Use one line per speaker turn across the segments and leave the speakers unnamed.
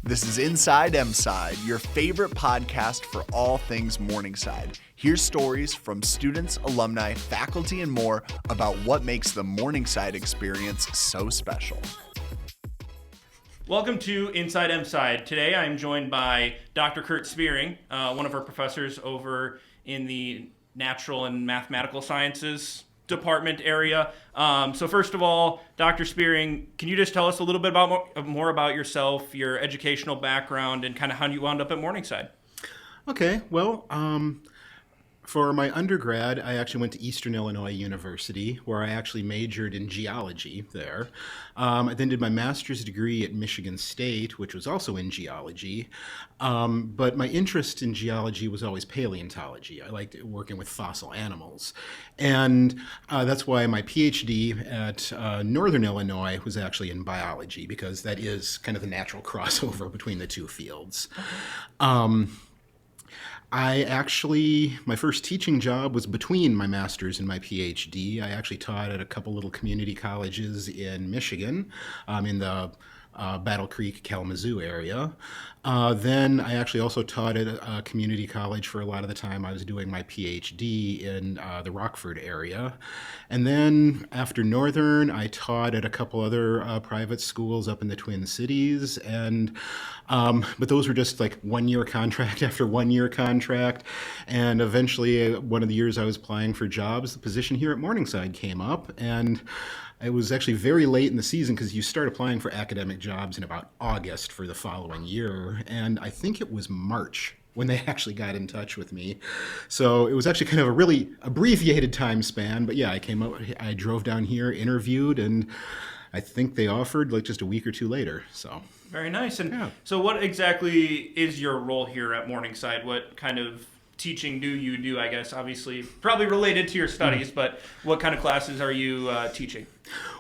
This is Inside Mside, your favorite podcast for all things Morningside. Here's stories from students, alumni, faculty, and more about what makes the Morningside experience so special.
Welcome to Inside Mside. Today I'm joined by Dr. Kurt Spearing, one of our professors over in the Natural and Mathematical Sciences department area. So first of all, Dr. Spearing, can you just tell us a little bit more about yourself, your educational background, and kind of how you wound up at Morningside?
Okay, well, for my undergrad, I actually went to Eastern Illinois University, where I actually majored in geology there. I then did my master's degree at Michigan State, which was also in geology. But my interest in geology was always paleontology. I liked working with fossil animals. And that's why my PhD at Northern Illinois was actually in biology, because that is kind of the natural crossover between the two fields. My first teaching job was between my master's and my PhD. I actually taught at a couple little community colleges in Michigan, in the Battle Creek, Kalamazoo area. Then I actually also taught at a community college for a lot of the time I was doing my PhD in the Rockford area. And then after Northern, I taught at a couple other private schools up in the Twin Cities. But those were just like 1 year contract after 1 year contract. And eventually, one of the years I was applying for jobs, the position here at Morningside came up. And it was actually very late in the season because you start applying for academic jobs in about August for the following year. And I think it was March when they actually got in touch with me. So it was actually kind of a really abbreviated time span. But yeah, I drove down here, interviewed, and I think they offered like just a week or two later. So
very nice. And
yeah.
So what exactly is your role here at Morningside? What kind of teaching do you do, I guess? Obviously, probably related to your studies, but what kind of classes are you teaching?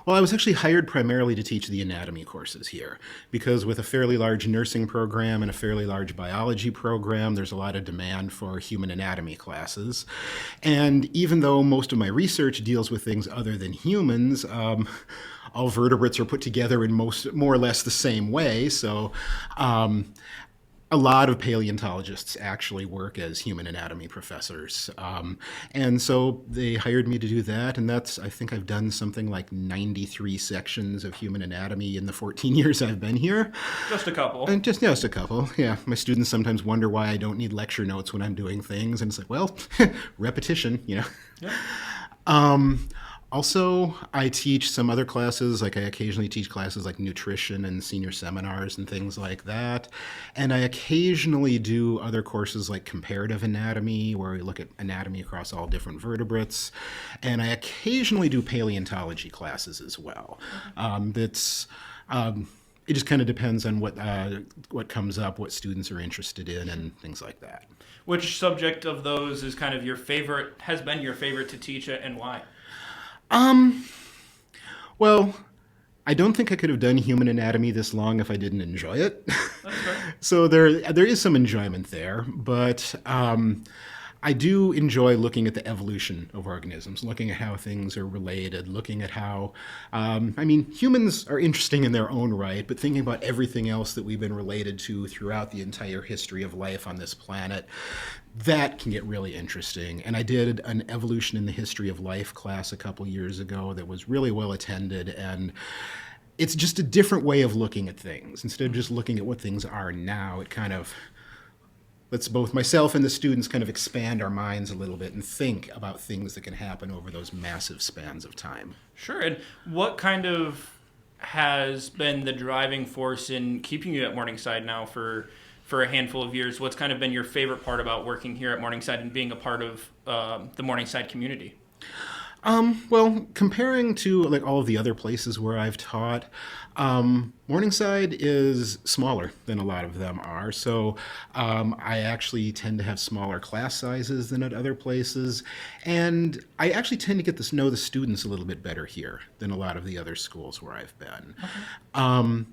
Well, I was actually hired primarily to teach the anatomy courses here, because with a fairly large nursing program and a fairly large biology program, there's a lot of demand for human anatomy classes. And even though most of my research deals with things other than humans, all vertebrates are put together in more or less the same way. So a lot of paleontologists actually work as human anatomy professors. And so they hired me to do that. And I think I've done something like 93 sections of human anatomy in the 14 years I've been here.
Just a couple.
And just a couple, yeah. My students sometimes wonder why I don't need lecture notes when I'm doing things. And it's like, well, repetition, you know.
Yeah.
Also, I teach some other classes, like I occasionally teach classes like nutrition and senior seminars and things like that. And I occasionally do other courses like comparative anatomy, where we look at anatomy across all different vertebrates. And I occasionally do paleontology classes as well. It just kind of depends on what comes up, what students are interested in, and things like that.
Which subject of those is kind of has been your favorite to teach, and why?
Well, I don't think I could have done human anatomy this long if I didn't enjoy it.
That's fair.
So there is some enjoyment there, but I do enjoy looking at the evolution of organisms, looking at how things are related, looking at how, humans are interesting in their own right, but thinking about everything else that we've been related to throughout the entire history of life on this planet, that can get really interesting. And I did an evolution in the history of life class a couple years ago that was really well attended, and it's just a different way of looking at things. Instead of just looking at what things are now, it kind of lets both myself and the students kind of expand our minds a little bit and think about things that can happen over those massive spans of time.
Sure. And what kind of has been the driving force in keeping you at Morningside now for a handful of years? What's kind of been your favorite part about working here at Morningside and being a part of the Morningside community?
Well, comparing to like all of the other places where I've taught, Morningside is smaller than a lot of them are. So I actually tend to have smaller class sizes than at other places. And I actually tend to get to know the students a little bit better here than a lot of the other schools where I've been.
Okay.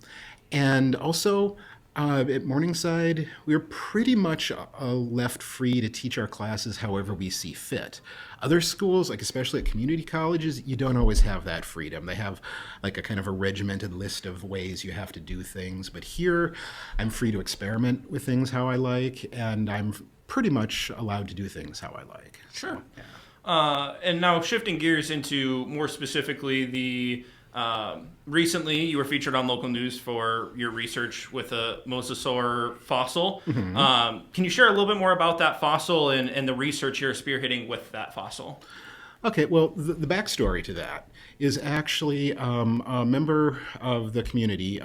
And also, At Morningside, we're pretty much left free to teach our classes however we see fit. Other schools, like especially at community colleges, you don't always have that freedom. They have like a kind of a regimented list of ways you have to do things. But here, I'm free to experiment with things how I like, and I'm pretty much allowed to do things how I like.
Sure.
So, yeah.
And now shifting gears into more specifically the recently you were featured on local news for your research with a Mosasaur fossil. Mm-hmm. Can you share a little bit more about that fossil and the research you're spearheading with that fossil?
Okay, well, the backstory to that is actually a member of the community,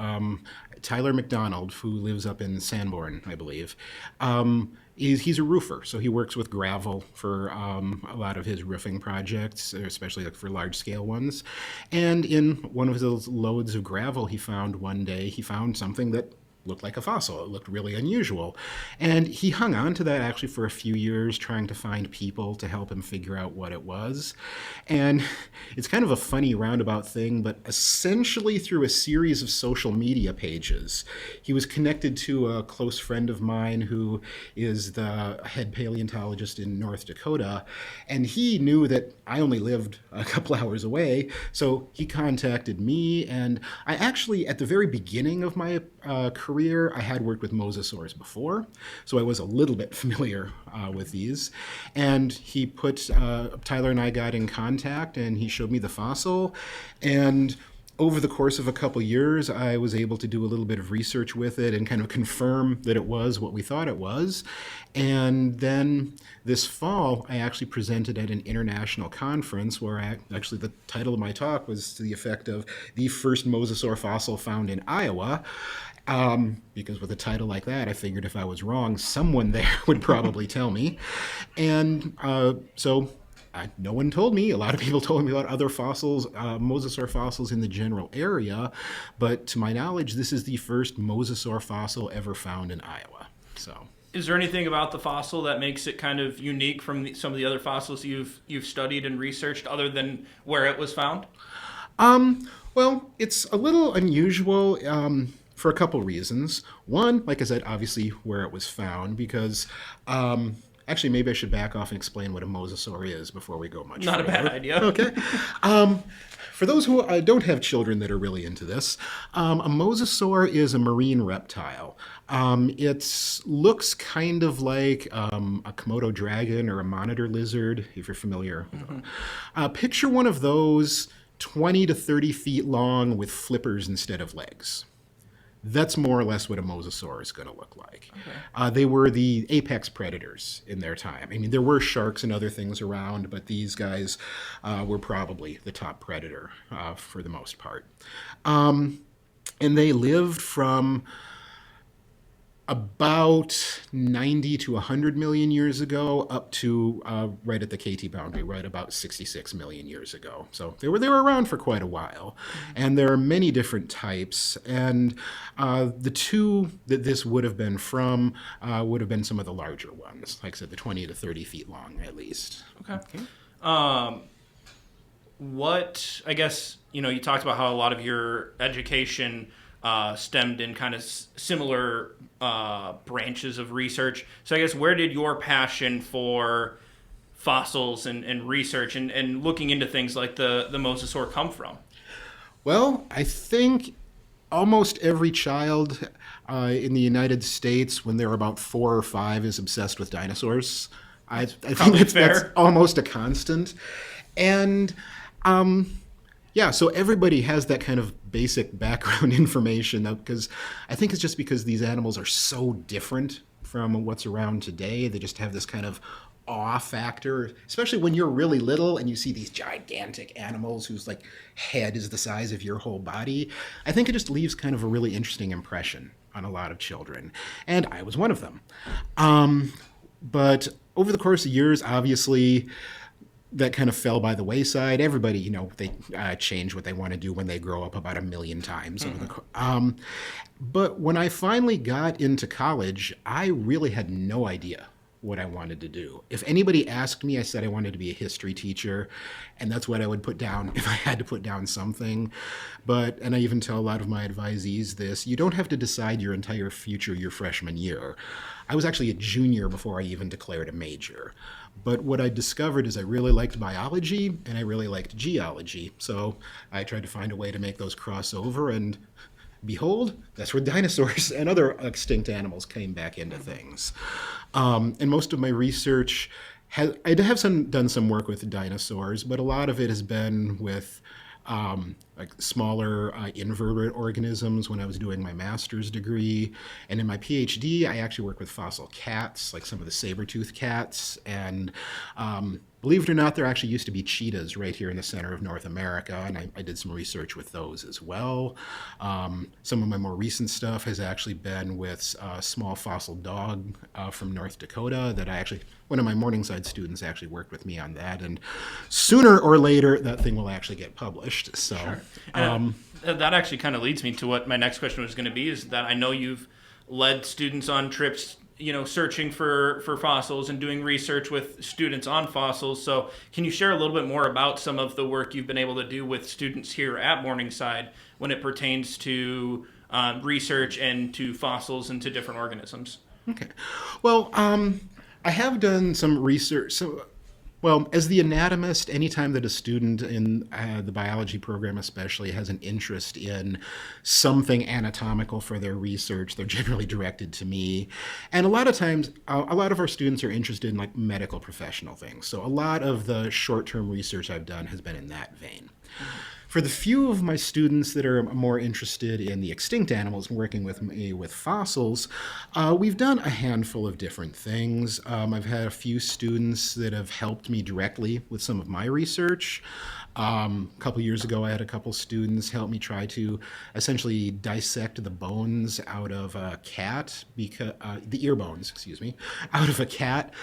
Tyler McDonald, who lives up in Sanborn, I believe. He's a roofer, so he works with gravel for a lot of his roofing projects, especially like for large-scale ones. And in one of those loads of gravel he found one day, he found something that looked like a fossil. It looked really unusual. And he hung on to that actually for a few years, trying to find people to help him figure out what it was. And it's kind of a funny roundabout thing, but essentially through a series of social media pages, he was connected to a close friend of mine who is the head paleontologist in North Dakota. And he knew that I only lived a couple hours away, so he contacted me. And I actually, at the very beginning of my career, I had worked with mosasaurs before, so I was a little bit familiar with these. And he put, Tyler and I got in contact, and he showed me the fossil. And over the course of a couple years, I was able to do a little bit of research with it and kind of confirm that it was what we thought it was. And then this fall, I actually presented at an international conference where actually the title of my talk was to the effect of the first mosasaur fossil found in Iowa. Because with a title like that, I figured if I was wrong, someone there would probably tell me. And so no one told me. A lot of people told me about other fossils, mosasaur fossils in the general area. But to my knowledge, this is the first mosasaur fossil ever found in Iowa. So,
is there anything about the fossil that makes it kind of unique from some of the other fossils you've studied and researched, other than where it was found?
Well, it's a little unusual. For a couple reasons. One, like I said, obviously where it was found, because actually maybe I should back off and explain what a mosasaur is before we go much
Not
further.
a bad idea.
Okay. For those who don't have children that are really into this, a mosasaur is a marine reptile. It looks kind of like a Komodo dragon or a monitor lizard, if you're familiar. Mm-hmm. Picture one of those 20 to 30 feet long with flippers instead of legs. That's more or less what a mosasaur is going to look like. Okay. They were the apex predators in their time. I mean, there were sharks and other things around, but these guys were probably the top predator for the most part. And they lived from about 90 to 100 million years ago up to right at the KT boundary, right about 66 million years ago. So they were around for quite a while. And there are many different types. And the two that this would have been from would have been some of the larger ones. Like I said, the 20 to 30 feet long at least.
Okay. What, I guess, you talked about how a lot of your education stemmed in kind of similar branches of research. So I guess where did your passion for fossils and research and looking into things like the mosasaur come from?
Well, I think almost every child in the United States when they're about 4 or 5 is obsessed with dinosaurs. I think that's almost a constant. And yeah, so everybody has that kind of basic background information, because I think it's just because these animals are so different from what's around today. They just have this kind of awe factor, especially when you're really little and you see these gigantic animals whose like head is the size of your whole body. I think it just leaves kind of a really interesting impression on a lot of children, and I was one of them. But over the course of years, obviously, that kind of fell by the wayside. Everybody, they change what they want to do when they grow up about 1 million times. Mm-hmm. But when I finally got into college, I really had no idea what I wanted to do. If anybody asked me, I said I wanted to be a history teacher, and that's what I would put down if I had to put down something. And I even tell a lot of my advisees this, you don't have to decide your entire future your freshman year. I was actually a junior before I even declared a major. But what I discovered is I really liked biology and I really liked geology. So I tried to find a way to make those cross over, and behold, that's where dinosaurs and other extinct animals came back into things. And most of my research, I have done some work with dinosaurs, but a lot of it has been with like smaller invertebrate organisms when I was doing my master's degree. And in my PhD, I actually worked with fossil cats, like some of the saber-toothed cats. And believe it or not, there actually used to be cheetahs right here in the center of North America, and I did some research with those as well. Some of my more recent stuff has actually been with a small fossil dog from North Dakota that one of my Morningside students actually worked with me on that, and sooner or later that thing will actually get published. So
sure. That actually kind of leads me to what my next question was going to be, is that I know you've led students on trips, searching for fossils and doing research with students on fossils. So can you share a little bit more about some of the work you've been able to do with students here at Morningside when it pertains to research and to fossils and to different organisms?
Okay. Well, I have done some research. As the anatomist, anytime that a student in the biology program especially has an interest in something anatomical for their research, they're generally directed to me. And a lot of times, a lot of our students are interested in like medical professional things. So a lot of the short-term research I've done has been in that vein. For the few of my students that are more interested in the extinct animals and working with me with fossils, we've done a handful of different things. I've had a few students that have helped me directly with some of my research. A couple years ago, I had a couple students help me try to essentially dissect the bones out of a cat, the ear bones, out of a cat,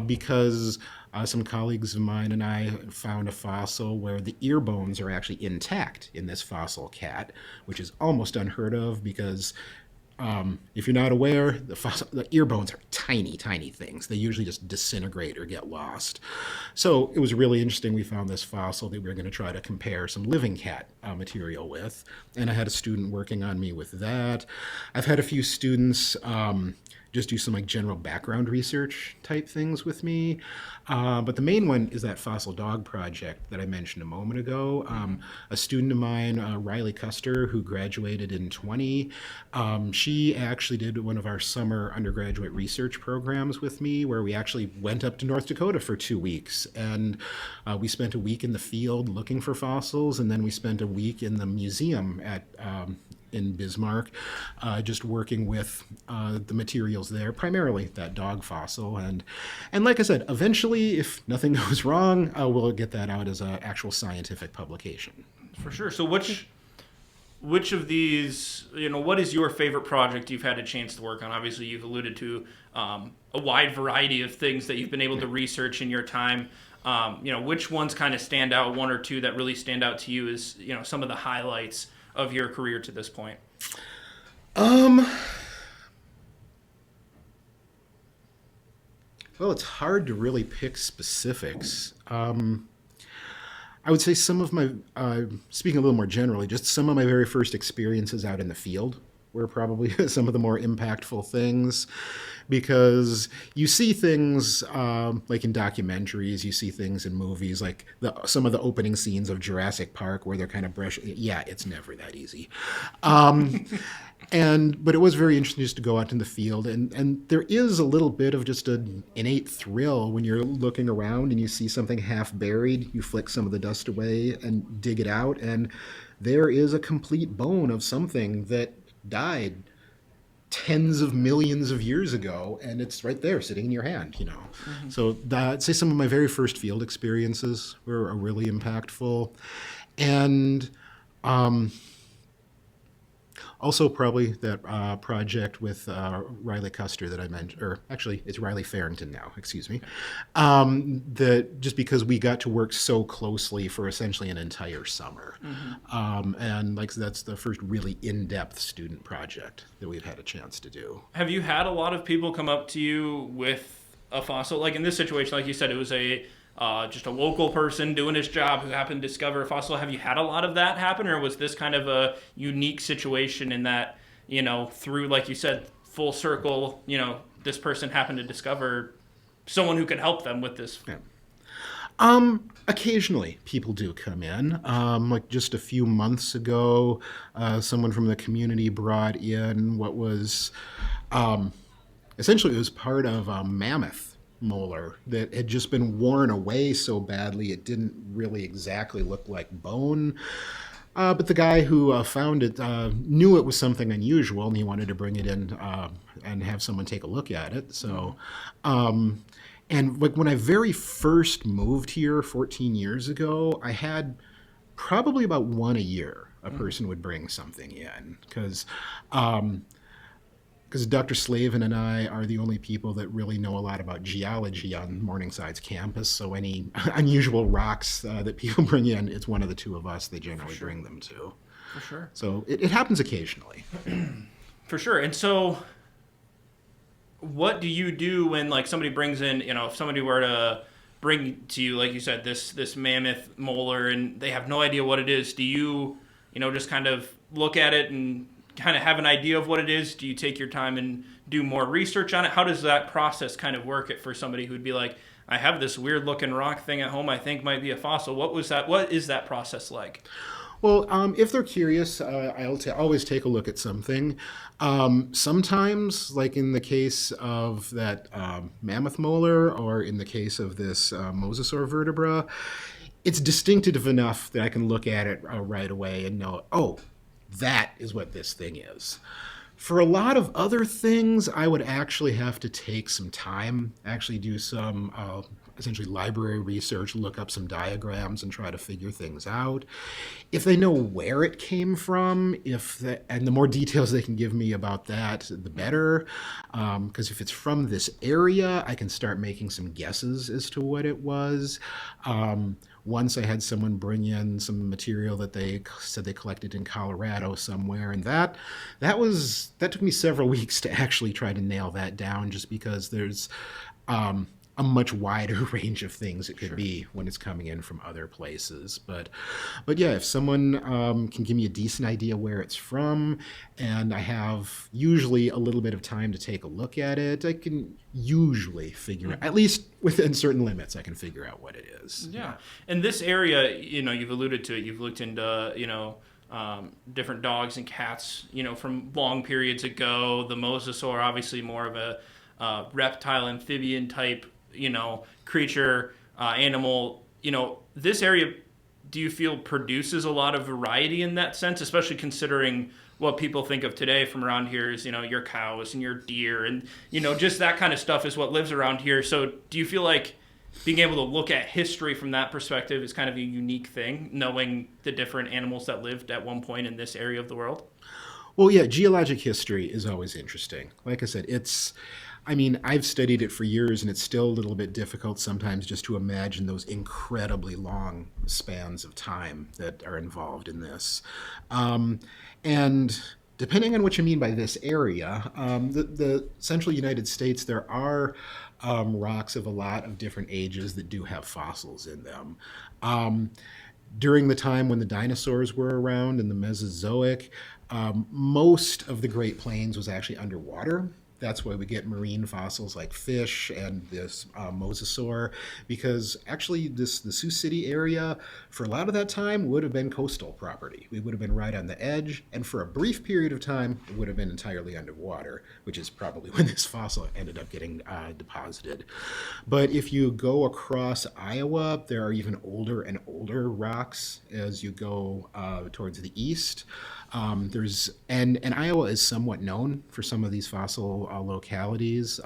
because some colleagues of mine and I found a fossil where the ear bones are actually intact in this fossil cat, which is almost unheard of because if you're not aware, the ear bones are tiny, tiny things. They usually just disintegrate or get lost. So it was really interesting. We found this fossil that we were going to try to compare some living cat material with. And I had a student working on me with that. I've had a few students just do some like general background research type things with me. But the main one is that fossil dog project that I mentioned a moment ago. A student of mine, Riley Custer, who graduated in 20, she actually did one of our summer undergraduate research programs with me where we actually went up to North Dakota for 2 weeks. And we spent a week in the field looking for fossils, and then we spent a week in the museum in Bismarck, just working with the materials there, primarily that dog fossil. And like I said, eventually, if nothing goes wrong, we'll get that out as an actual scientific publication.
For sure. So which of these, what is your favorite project you've had a chance to work on? Obviously, you've alluded to a wide variety of things that you've been able to research in your time. Which ones kind of stand out, one or two that really stand out to you as, some of the highlights of your career to this point?
Well, it's hard to really pick specifics. I would say some of my, speaking a little more generally, just some of my very first experiences out in the field were probably some of the more impactful things, because you see things like in documentaries, you see things in movies, like some of the opening scenes of Jurassic Park where they're kind of brushing. Yeah, it's never that easy. But it was very interesting just to go out in the field, and there is a little bit of just an innate thrill when you're looking around and you see something half buried. You flick some of the dust away and dig it out, and there is a complete bone of something that died tens of millions of years ago, and it's right there sitting in your hand, Mm-hmm. So I'd say some of my very first field experiences were really impactful. And also probably that project with Riley Custer that I mentioned, or actually it's Riley Farrington now, that just because we got to work so closely for essentially an entire summer. Mm-hmm. And that's the first really in-depth student project that we've had a chance to do.
Have you had a lot of people come up to you with a fossil? Like in this situation, like you said, it was just a local person doing his job who happened to discover a fossil. Have you had a lot of that happen, or was this kind of a unique situation in that, through, like you said, full circle, this person happened to discover someone who could help them with this?
Yeah. Occasionally people do come in. Like just a few months ago, someone from the community brought in what was, essentially it was part of a mammoth molar that had just been worn away so badly it didn't really exactly look like bone. But the guy who found it knew it was something unusual, and he wanted to bring it in and have someone take a look at it. So, and like when I very first moved here 14 years ago, I had probably about one a year. A person would bring something in because Dr. Slavin and I are the only people that really know a lot about geology on Morningside's campus. So any unusual rocks that people bring in, it's one of the two of us they generally bring them to.
For sure.
So it happens occasionally.
For sure. And so what do you do when like somebody brings in, if somebody were to bring to you, like you said, this mammoth molar and they have no idea what it is, do you, just kind of look at it and kind of have an idea of what it is? Do you take your time and do more research on it? How does that process kind of work for somebody who'd be like, I have this weird looking rock thing at home I think might be a fossil. What is that process like?
Well, if they're curious, I'll always take a look at something. Sometimes, like in the case of that mammoth molar or in the case of this Mosasaur vertebra, it's distinctive enough that I can look at it right away and know, oh, that is what this thing is. For a lot of other things, I would actually have to take some time, actually do some essentially library research, look up some diagrams and try to figure things out. If they know where it came from, and the more details they can give me about that, the better. Because if it's from this area, I can start making some guesses as to what it was. Once I had someone bring in some material that they said they collected in Colorado somewhere, and that took me several weeks to actually try to nail that down, just because there's a much wider range of things it could be when it's coming in from other places. But yeah, if someone can give me a decent idea where it's from, and I have usually a little bit of time to take a look at it, I can usually figure out, at least within certain limits, I can figure out what it is.
Yeah. And this area, you've alluded to it, you've looked into, different dogs and cats, from long periods ago. The Mosasaur, obviously more of a reptile, amphibian type, creature, animal. This area, do you feel produces a lot of variety in that sense, especially considering what people think of today from around here is, your cows and your deer and, just that kind of stuff is what lives around here. So do you feel like being able to look at history from that perspective is kind of a unique thing, knowing the different animals that lived at one point in this area of the world?
Well, yeah, geologic history is always interesting. Like I said, I've studied it for years, and it's still a little bit difficult sometimes just to imagine those incredibly long spans of time that are involved in this. And depending on what you mean by this area, the central United States, there are rocks of a lot of different ages that do have fossils in them. During the time when the dinosaurs were around in the Mesozoic, most of the Great Plains was actually underwater. That's why we get marine fossils like fish and this Mosasaur, because actually the Sioux City area, for a lot of that time, would have been coastal property. We would have been right on the edge, and for a brief period of time, it would have been entirely underwater, which is probably when this fossil ended up getting deposited. But if you go across Iowa, there are even older and older rocks as you go towards the east. And Iowa is somewhat known for some of these fossil localities.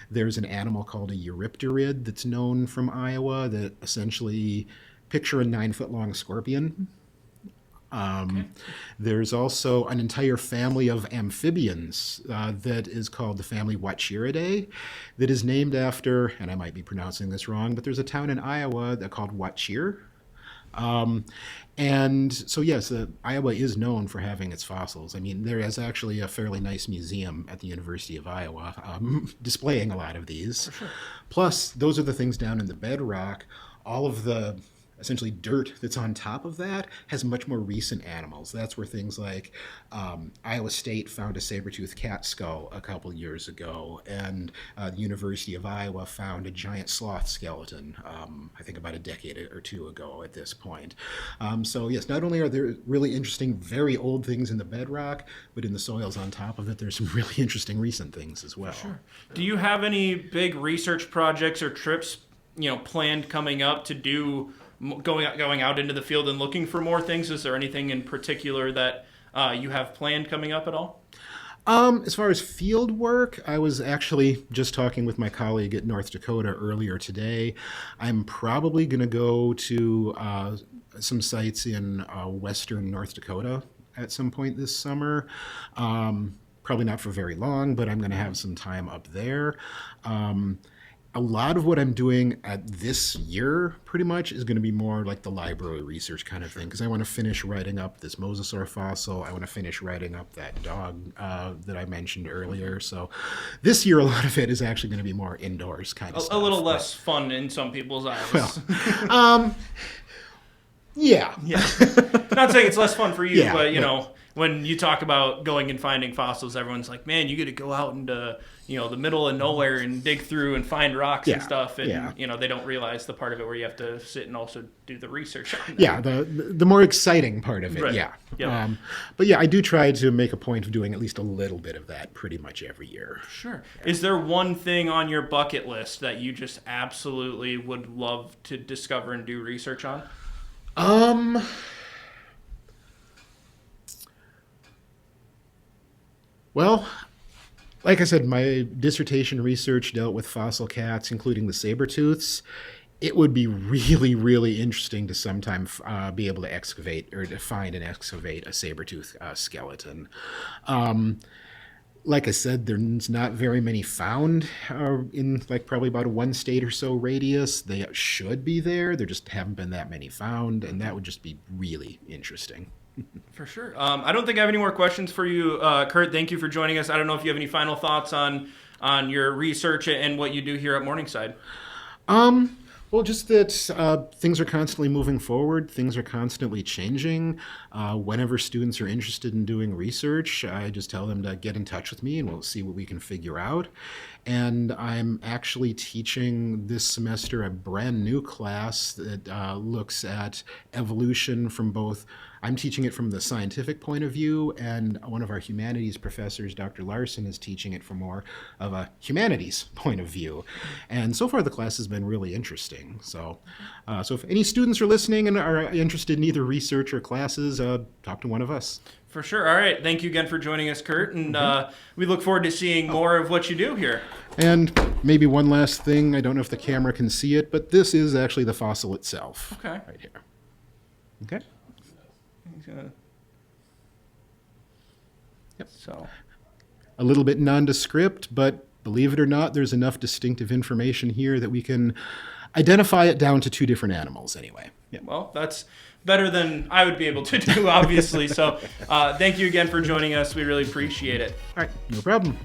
There's an animal called a eurypterid that's known from Iowa that essentially picture a 9-foot-long scorpion. There's also an entire family of amphibians that is called the family Wachiridae that is named after, and I might be pronouncing this wrong, but there's a town in Iowa called Wachir. And so, yes, Iowa is known for having its fossils. I mean, there is actually a fairly nice museum at the University of Iowa displaying a lot of these. For sure. Plus, those are the things down in the bedrock. All of the essentially dirt that's on top of that has much more recent animals. That's where things like Iowa State found a saber-toothed cat skull a couple years ago, and the University of Iowa found a giant sloth skeleton, I think about a decade or two ago at this point. So yes, not only are there really interesting, very old things in the bedrock, but in the soils on top of it, there's some really interesting recent things as well.
Sure. Do you have any big research projects or trips, planned coming up to do going out into the field and looking for more things? Is there anything in particular that you have planned coming up at all?
As far as field work, I was actually just talking with my colleague at North Dakota earlier today. I'm probably going to go to some sites in western North Dakota at some point this summer. Probably not for very long, but I'm going to have some time up there. A lot of what I'm doing at this year pretty much is going to be more like the library research kind of thing, because I want to finish writing up this Mosasaur fossil. I want to finish writing up that dog that I mentioned earlier. So this year, a lot of it is actually going to be more indoors kind of stuff.
A little less fun in some people's eyes.
Well, yeah.
Not saying it's less fun for you,
Yeah,
but when you talk about going and finding fossils, everyone's like, man, you get to go out into the middle of nowhere and dig through and find rocks and stuff, and they don't realize the part of it where you have to sit and also do the research on that.
Yeah, the more exciting part of it.
Right.
Yeah.
Yep.
But yeah, I do try to make a point of doing at least a little bit of that pretty much every year.
Sure. Is there one thing on your bucket list that you just absolutely would love to discover and do research on?
Well, like I said, my dissertation research dealt with fossil cats, including the saber-tooths. It would be really, really interesting to sometime be able to excavate or to find and excavate a saber-tooth skeleton. Like I said, there's not very many found in probably about a 1 state or so radius. They should be there. There just haven't been that many found, and that would just be really interesting.
For sure. I don't think I have any more questions for you, Kurt. Thank you for joining us. I don't know if you have any final thoughts on your research and what you do here at Morningside.
Well, just that things are constantly moving forward. Things are constantly changing. Whenever students are interested in doing research, I just tell them to get in touch with me and we'll see what we can figure out. And I'm actually teaching this semester a brand new class that looks at evolution from both. I'm teaching it from the scientific point of view, and one of our humanities professors, Dr. Larson, is teaching it from more of a humanities point of view. And so far, the class has been really interesting. So if any students are listening and are interested in either research or classes, talk to one of us.
For sure. All right. Thank you again for joining us, Kurt. And we look forward to seeing more of what you do here.
And maybe one last thing. I don't know if the camera can see it, but this is actually the fossil itself.
Okay.
Right here. Okay. Yep.
So,
a little bit nondescript, but believe it or not, there's enough distinctive information here that we can identify it down to 2 different animals anyway. Yep.
Well, that's better than I would be able to do, obviously. So thank you again for joining us. We really appreciate it.
All right. No problem.